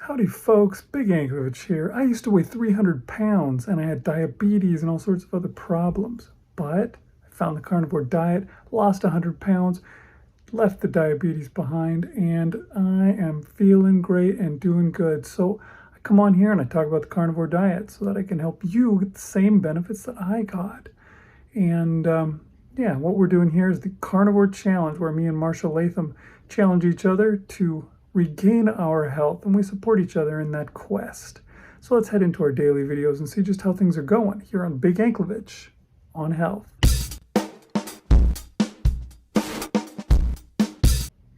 Howdy folks, Big Anchorage here. I used to weigh 300 pounds and I had diabetes and all sorts of other problems. But I found the carnivore diet, lost 100 pounds, left the diabetes behind, and I am feeling great and doing good. So I come on here and I talk about the carnivore diet so that I can help you get the same benefits that I got. And yeah, what we're doing here is the Carnivore Challenge, where me and Marshall Latham challenge each other to regain our health, and we support each other in that quest. So let's head into our daily videos and see just how things are going here on Big Anklevich on health.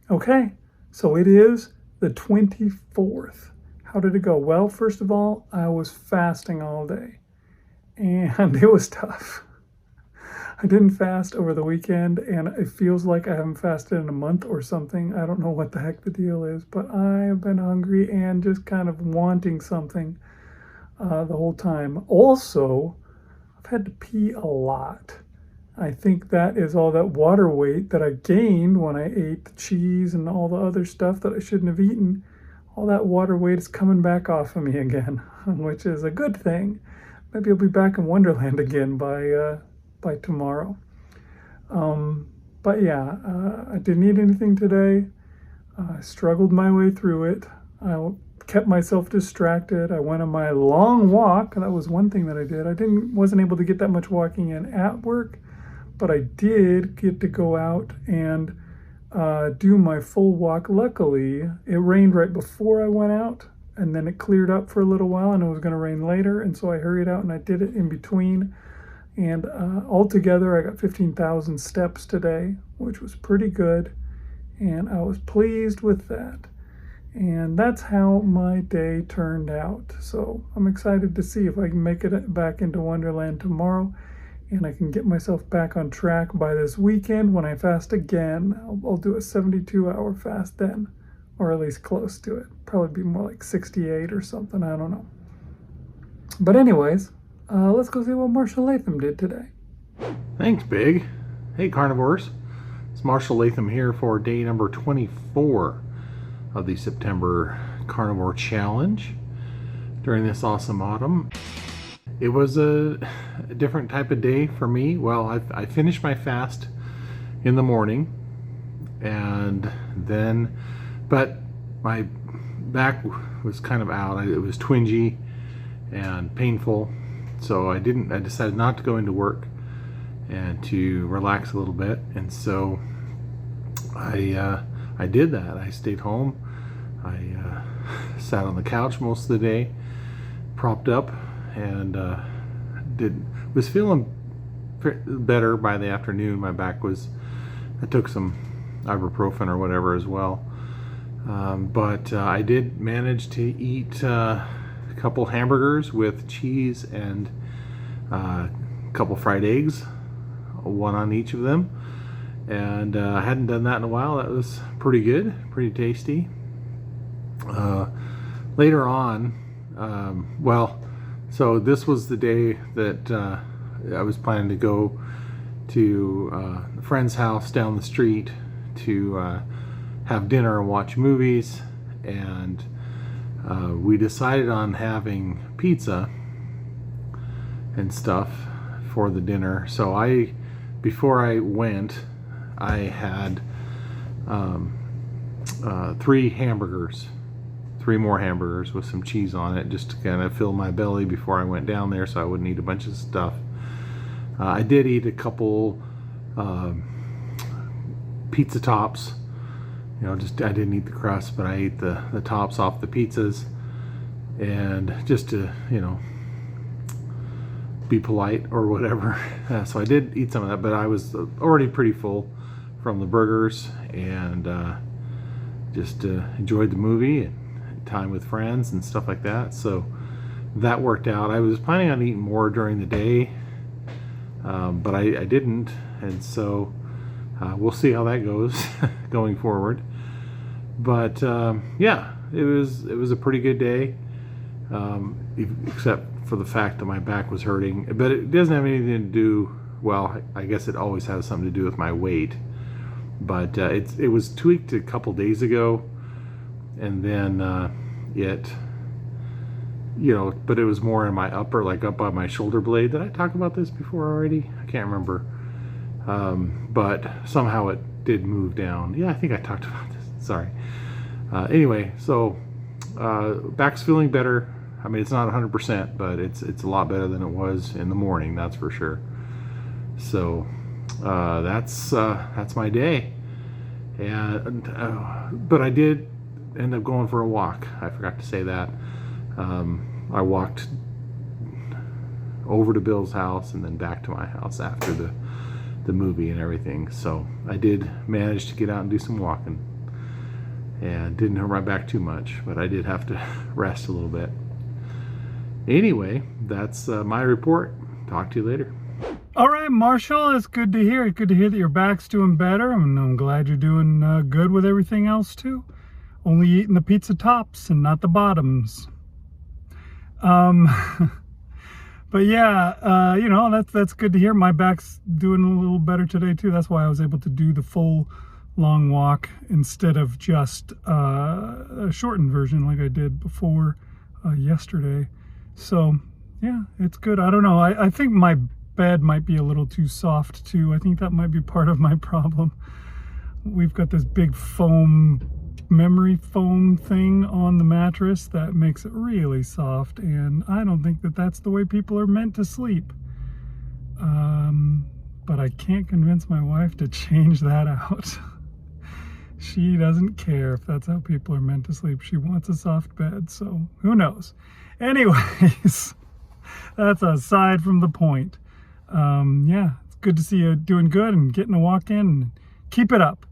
Okay, so it is the 24th. How did it go? Well, first of all, I was fasting all day, and it was tough. I didn't fast over the weekend, and it feels like I haven't fasted in a month or something. I don't know what the heck the deal is, but I have been hungry and just kind of wanting something the whole time. Also, I've had to pee a lot. I think that is all that water weight that I gained when I ate the cheese and all the other stuff that I shouldn't have eaten. All that water weight is coming back off of me again, which is a good thing. Maybe I'll be back in Wonderland again by tomorrow. But yeah, I didn't eat anything today. I struggled my way through it. I kept myself distracted. I went on my long walk. That was one thing that I did. Wasn't able to get that much walking in at work, but I did get to go out and do my full walk. Luckily, it rained right before I went out, and then it cleared up for a little while, and it was going to rain later, and so I hurried out and I did it in between. And altogether, I got 15,000 steps today, which was pretty good. And I was pleased with that. And that's how my day turned out. So I'm excited to see if I can make it back into Wonderland tomorrow. And I can get myself back on track by this weekend when I fast again. I'll do a 72-hour fast then, or at least close to it. Probably be more like 68 or something, I don't know. But anyways, let's go see what Marshall Latham did today. Thanks, Big. Hey, carnivores. It's Marshall Latham here for day number 24 of the September Carnivore Challenge during this awesome autumn. It was a different type of day for me. Well, I finished my fast in the morning, and then, but my back was kind of out. It was twingy and painful. So I decided not to go into work and to relax a little bit, and so I did that. I stayed home. I sat on the couch most of the day, propped up, and was feeling better by the afternoon. My back I took some ibuprofen or whatever as well, but I did manage to eat couple hamburgers with cheese and a couple fried eggs, one on each of them, and I hadn't done that in a while. That was pretty good, pretty tasty. Later on, so this was the day that I was planning to go to a friend's house down the street to have dinner and watch movies, and we decided on having pizza and stuff for the dinner. So before I went, I had 3 more hamburgers with some cheese on it, just to kind of fill my belly before I went down there, so I wouldn't eat a bunch of stuff. I did eat a couple pizza tops. I didn't eat the crust, but I ate the tops off the pizzas, and just to, be polite or whatever. So I did eat some of that, but I was already pretty full from the burgers, and just enjoyed the movie and time with friends and stuff like that. So that worked out. I was planning on eating more during the day, but I didn't, and so we'll see how that goes going forward. But yeah, it was a pretty good day, except for the fact that my back was hurting. But it doesn't have anything to do, well, I guess it always has something to do with my weight. But it was tweaked a couple days ago, and then it, but it was more in my upper, like up by my shoulder blade. Did I talk about this before already? I can't remember. But somehow it did move down. Yeah, I think I talked about this. Sorry. Anyway, so back's feeling better. I mean, it's not 100%, but it's a lot better than it was in the morning, that's for sure. So that's my day. And but I did end up going for a walk. I forgot to say that. I walked over to Bill's house and then back to my house after the movie and everything. So I did manage to get out and do some walking, and didn't hurt my back too much, but I did have to rest a little bit. Anyway, that's my report. Talk to you later. All right, Marshall, it's good to hear. It's good to hear that your back's doing better, and I'm glad you're doing good with everything else too. Only eating the pizza tops and not the bottoms. But yeah, that's good to hear. My back's doing a little better today too. That's why I was able to do the full long walk instead of just a shortened version like I did before yesterday. So yeah, it's good. I don't know. I think my bed might be a little too soft too. I think that might be part of my problem. We've got this big memory foam thing on the mattress that makes it really soft, and I don't think that that's the way people are meant to sleep. But I can't convince my wife to change that out. She doesn't care if that's how people are meant to sleep. She wants a soft bed, so who knows? Anyways, that's aside from the point. Yeah, it's good to see you doing good and getting a walk in. Keep it up.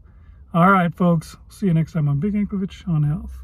All right, folks. See you next time on Big Anklevich on Health.